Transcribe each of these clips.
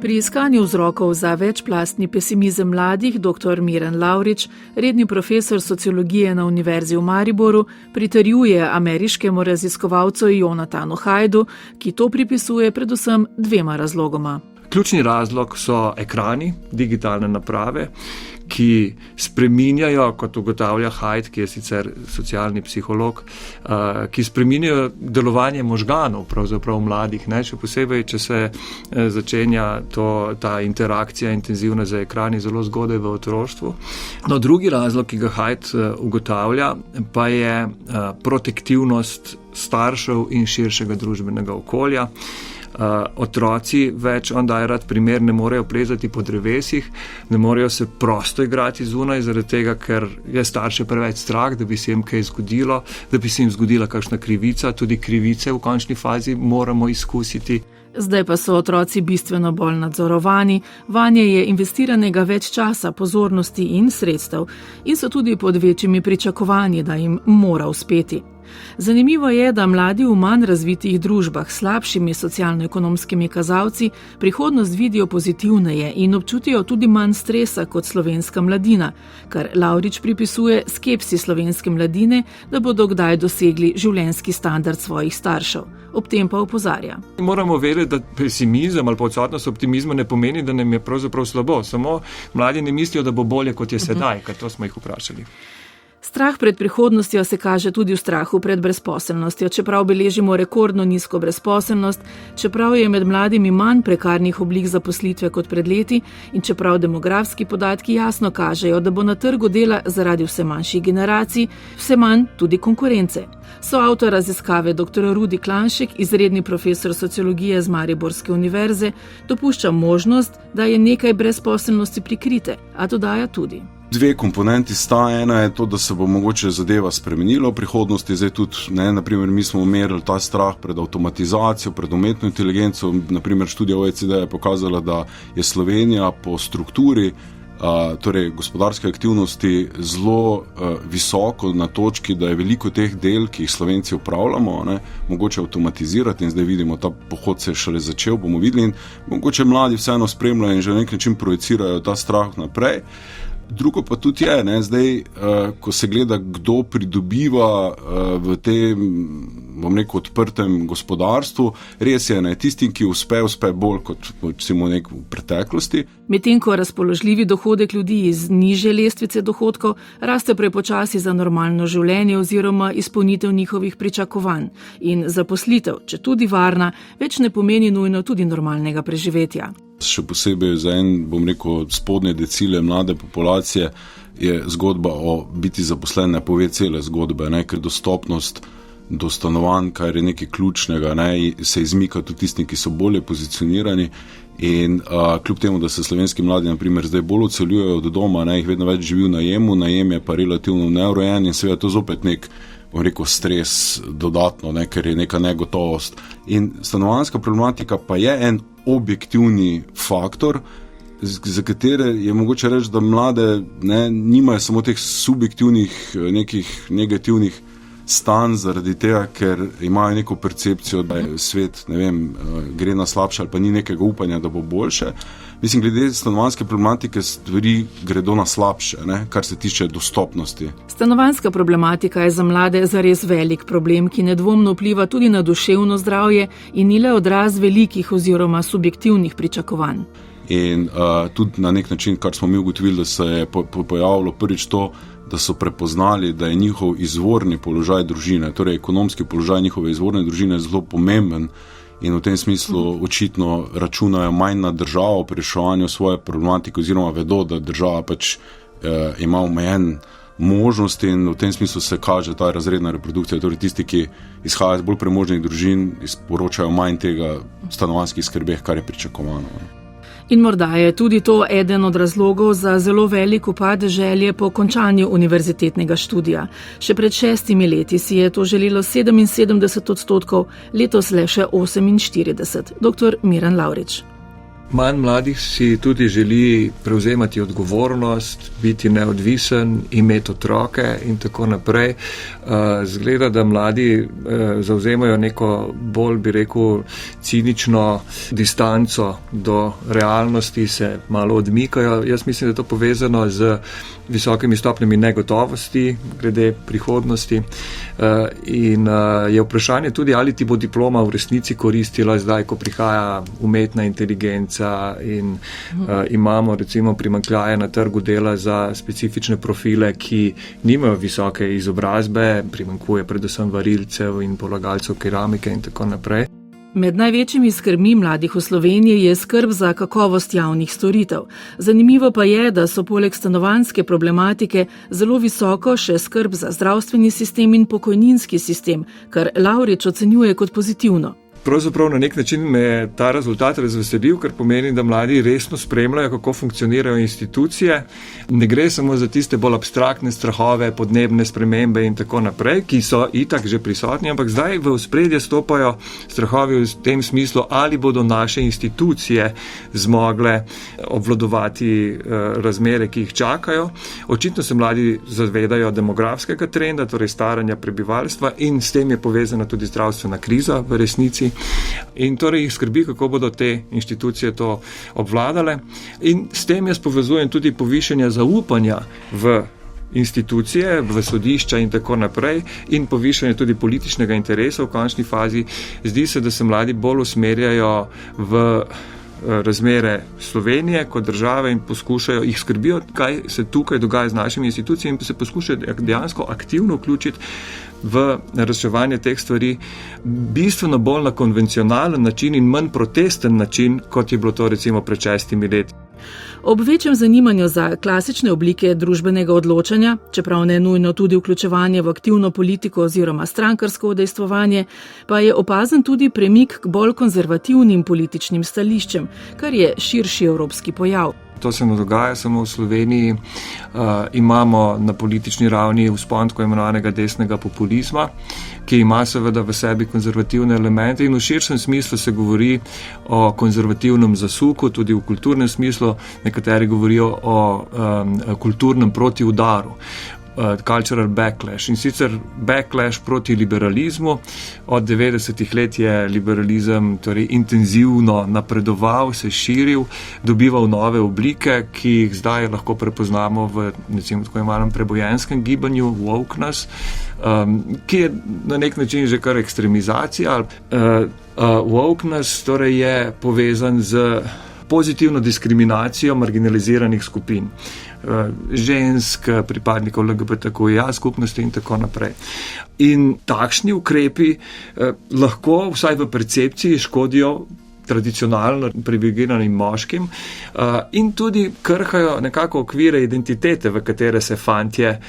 Pri iskanju vzrokov za večplastni pesimizem mladih dr. Miran Lavrič, redni profesor sociologije na Univerzi v Mariboru, pritrjuje ameriškemu raziskovalcu Jonathanu Haidu, ki to pripisuje predvsem dvema razlogoma. Ključni razlog so ekrani, digitalne naprave, ki spreminjajo, kot ugotavlja Haid, ki je sicer socialni psiholog, ki spreminjajo delovanje možganov, pravzaprav mladih, ne? Še posebej, če se začenja ta interakcija intenzivna za ekrani zelo zgodaj v otroštvu. No, drugi razlog, ki ga Haid ugotavlja, pa je protektivnost staršev in širšega družbenega okolja. Otroci več rad primer ne morejo plezati po drevesih, ne morejo se prosto igrati zunaj, zaradi tega, ker je starše preveč strah, da bi se jim kaj zgodilo, da bi se jim zgodila kakšna krivica, tudi krivice v končni fazi moramo izkusiti. Zdaj pa so otroci bistveno bolj nadzorovani, vanje je investiranega več časa, pozornosti in sredstev in so tudi pod večjimi pričakovanji, da jim mora uspeti. Zanimivo je, da mladi v manj razvitih družbah s slabšimi socialno-ekonomskimi kazalci prihodnost vidijo pozitivneje in občutijo tudi manj stresa kot slovenska mladina, kar Lavrič pripisuje skepsi slovenske mladine, da bodo kdaj dosegli življenjski standard svojih staršev. Ob tem pa opozarja. Moramo vedeti, da pesimizem ali odsotnost optimizma ne pomeni, da nam je pravzaprav slabo. Samo mladi ne mislijo, da bo bolje, kot je sedaj, ker to smo jih vprašali. Strah pred prihodnostjo se kaže tudi v strahu pred brezposelnostjo, čeprav beležimo rekordno nizko brezposelnost, čeprav je med mladimi manj prekarnih oblik zaposlitve kot pred leti in čeprav demografski podatki jasno kažejo, da bo na trgu dela zaradi vse manjših generacij vse manj tudi konkurence. Soavtor raziskave dr. Rudi Klanšek, izredni profesor sociologije z Mariborske univerze, dopušča možnost, da je nekaj brezposelnosti prikrite, a dodaja tudi. Dve komponenti sta. Ena je to, da se bo mogoče zadeva spremenila v prihodnosti. Zdaj tudi, naprimer, mi smo umerili ta strah pred avtomatizacijo, pred umetno inteligenco. Naprimer, študija OECD je pokazala, da je Slovenija po strukturi, torej gospodarske aktivnosti, zelo visoko na točki, da je veliko teh del, ki jih Slovenci upravljamo, mogoče avtomatizirati in zdaj vidimo, ta pohod se je šele začel, bomo videli in mogoče mladi vseeno spremljajo in že na nek način projicirajo ta strah naprej. Drugo pa tudi je, zdaj, ko se gleda, kdo pridobiva v tem, bom rekel, odprtem gospodarstvu, res je, tistim, ki uspe bolj kot v preteklosti. Medtem ko razpoložljivi dohodek ljudi iz nižje lestvice dohodkov raste prepočasi za normalno življenje oziroma izpolnitev njihovih pričakovanj in zaposlitev, če tudi varna, več ne pomeni nujno tudi normalnega preživetja. Še posebej za bom rekel, spodnje decile mlade populacije je zgodba o biti zaposlen ne pove cele zgodbe, ker dostopnost do stanovanj, kar je nekaj ključnega, se izmika tudi tistim, ki so bolje pozicionirani in kljub temu, da se slovenski mladi naprimer zdaj bolj odseljujejo od doma, jih vedno več živi v najemu, najem je pa relativno neurejen in seveda to zopet nek, bom rekel, stres dodatno, ker je neka negotovost. In stanovanjska problematika pa je en objektivni faktor, za katere je mogoče reči, da mlade nimajo samo teh subjektivnih, nekih negativnih stanj zaradi tega, ker imajo neko percepcijo, da je svet, gre na slabše ali pa ni nekega upanja, da bo boljše. Mislim, glede stanovanjske problematike stvari gredo na slabše, kar se tiče dostopnosti. Stanovanjska problematika je za mlade zares velik problem, ki nedvomno vpliva tudi na duševno zdravje in ni le odraz velikih oziroma subjektivnih pričakovanj. In tudi na nek način, kar smo mi ugotovili, da se je pojavilo prvič to, da so prepoznali, da je njihov izvorni položaj družine, torej ekonomski položaj njihove izvorne družine zelo pomemben in v tem smislu očitno računajo manj na državo pri reševanju svoje problematike oziroma vedo, da država ima omejen možnosti in v tem smislu se kaže ta razredna reprodukcija. Torej tisti, ki izhajajo iz bolj premožnih družin, poročajo manj tega stanovanjskih skrbeh, kar je pričakovano. In morda je tudi to eden od razlogov za zelo velik upad želje po končanju univerzitetnega študija. Še pred 6 leti si je to želelo 77%, letos le še 48%. Dr. Miran Lavrič. Manj mladih si tudi želi prevzemati odgovornost, biti neodvisen, imeti otroke in tako naprej. Zgleda, da mladi zavzemajo neko bolj, bi rekel, cinično distanco do realnosti, se malo odmikajo. Jaz mislim, da je to povezano z visokimi stopnjami negotovosti glede prihodnosti in je vprašanje tudi, ali ti bo diploma v resnici koristila zdaj, ko prihaja umetna inteligenca in imamo recimo primanjkljaje na trgu dela za specifične profile, ki nimajo visoke izobrazbe, primanjkuje predvsem varilcev in polagalcev keramike in tako naprej. Med največjimi skrbmi mladih v Sloveniji je skrb za kakovost javnih storitev. Zanimivo pa je, da so poleg stanovanjske problematike zelo visoko še skrb za zdravstveni sistem in pokojninski sistem, kar Lavrič ocenjuje kot pozitivno. Pravzaprav na nek način me je ta rezultat razveselil, ker pomeni, da mladi resno spremljajo, kako funkcionirajo institucije. Ne gre samo za tiste bolj abstraktne strahove, podnebne spremembe in tako naprej, ki so itak že prisotni, ampak zdaj v ospredje stopajo strahovi v tem smislu, ali bodo naše institucije zmogle obvladovati razmere, ki jih čakajo. Očitno se mladi zavedajo demografskega trenda, torej staranja prebivalstva, in s tem je povezana tudi zdravstvena kriza v resnici. In torej jih skrbi, kako bodo te inštitucije to obvladale. In s tem jaz povezujem tudi povišanje zaupanja v institucije, v sodišča in tako naprej, in povišanje tudi političnega interesa v končni fazi. Zdi se, da se mladi bolj usmerjajo v razmere Slovenije kot države in poskušajo, jih skrbijo, kaj se tukaj dogaja z našimi institucijami, in se poskušajo dejansko aktivno vključiti v reševanje teh stvari bistveno bolj na konvencionalen način in manj protesten način, kot je bilo to recimo pred 6 leti. Ob večjem zanimanju za klasične oblike družbenega odločanja, čeprav ne nujno tudi vključevanje v aktivno politiko oziroma strankarsko udejstvovanje, pa je opazen tudi premik k bolj konzervativnim političnim stališčem, kar je širši evropski pojav. To se ne dogaja samo v Sloveniji. Imamo na politični ravni vzpon tako imenovanega desnega populizma, ki ima seveda v sebi konzervativne elemente, in v širšem smislu se govori o konzervativnem zasuku, tudi v kulturnem smislu. Nekateri govorijo o kulturnem protiudaru, cultural backlash, in sicer backlash proti liberalizmu. Od 90. let je liberalizem torej intenzivno napredoval, se širil, dobival nove oblike, ki jih zdaj lahko prepoznamo v recimo tako imenom prebojenskem gibanju wokeness, ki je na nek način že kar ekstremizacija. Wokeness torej je povezan z pozitivno diskriminacijo marginaliziranih skupin, žensk, pripadnikov LGBTQIA skupnosti in tako naprej. In takšni ukrepi lahko vsaj v percepciji škodijo tradicionalno privilegiranim moškim in tudi krhajo nekako okvire identitete, v katere se fantje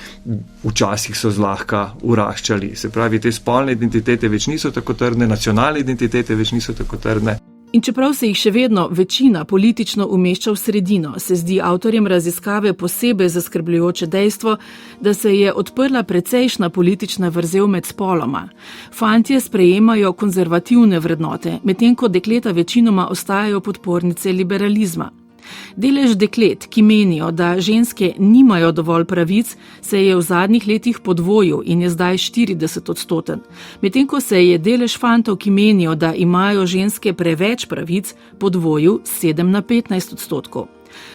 včasih so zlahka vraščali. Se pravi, te spolne identitete več niso tako trdne, nacionalne identitete več niso tako trdne. In čeprav se jih še vedno večina politično umešča v sredino, se zdi avtorjem raziskave posebej zaskrbljujoče dejstvo, da se je odprla precejšna politična vrzel med spoloma. Fantje sprejemajo konzervativne vrednote, medtem ko dekleta večinoma ostajajo podpornice liberalizma. Delež deklet, ki menijo, da ženske nimajo dovolj pravic, se je v zadnjih letih podvojil in je zdaj 40%, medtem ko se je delež fantov, ki menijo, da imajo ženske preveč pravic, podvojil 7 na 15%.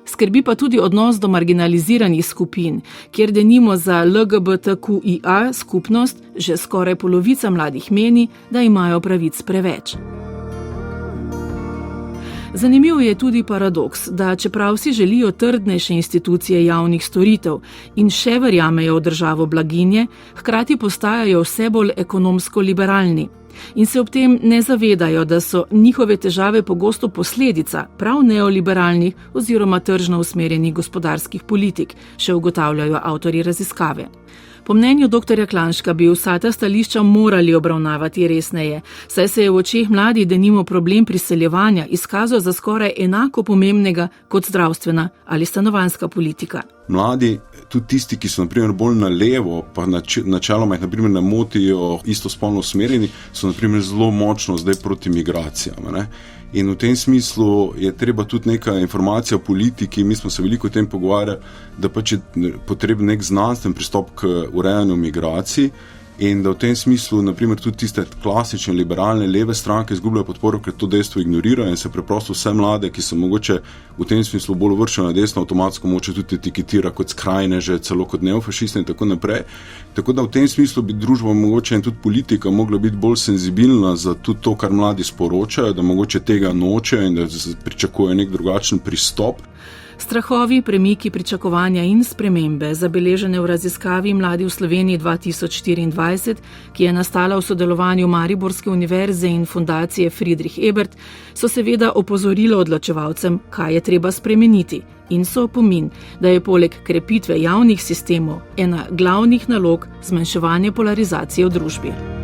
Skrbi pa tudi odnos do marginaliziranih skupin, kjer denimo za LGBTQIA skupnost že skoraj polovica mladih meni, da imajo pravic preveč. Zanimiv je tudi paradoks, da čeprav si želijo trdnejše institucije javnih storitev in še verjamejo v državo blaginje, hkrati postajajo vse bolj ekonomsko liberalni. In se ob tem ne zavedajo, da so njihove težave pogosto posledica prav neoliberalnih oziroma tržno usmerjenih gospodarskih politik, še ugotavljajo avtorji raziskave. Po mnenju dr. Klanška bi vsa ta stališča morali obravnavati resneje, saj se je v očeh mladih denimo problem priseljevanja izkazal za skoraj enako pomembnega kot zdravstvena ali stanovanjska politika. mladi, tudi tisti, ki so naprimer bolj na levo, pa načeloma jih naprimer ne motijo istospolno usmerjeni, so naprimer zelo močno zdaj proti migracijam. Ne? In v tem smislu je treba tudi neka informacija o politiki, mi smo se veliko o tem pogovarjali, da pač je potreben nek znanstven pristop k urejanju migracij in da v tem smislu naprimer tudi tiste klasične liberalne leve stranke izgubljajo podporo, ker to dejstvo ignorirajo in se preprosto vse mlade, ki so mogoče v tem smislu bolj uvrščene na desno, avtomatsko moče tudi etiketira kot skrajneže, celo kot neofašiste in tako naprej. Tako da v tem smislu bi družba mogoče in tudi politika mogla biti bolj senzibilna za tudi to, kar mladi sporočajo, da mogoče tega nočejo in da pričakujejo nek drugačen pristop. Strahovi, premiki, pričakovanja in spremembe, zabeležene v raziskavi Mladi v Sloveniji 2024, ki je nastala v sodelovanju Mariborske univerze in fundacije Friedrich Ebert, so seveda opozorilo odločevalcem, kaj je treba spremeniti. In so opomin, da je poleg krepitve javnih sistemov ena glavnih nalog zmanjševanje polarizacije v družbi.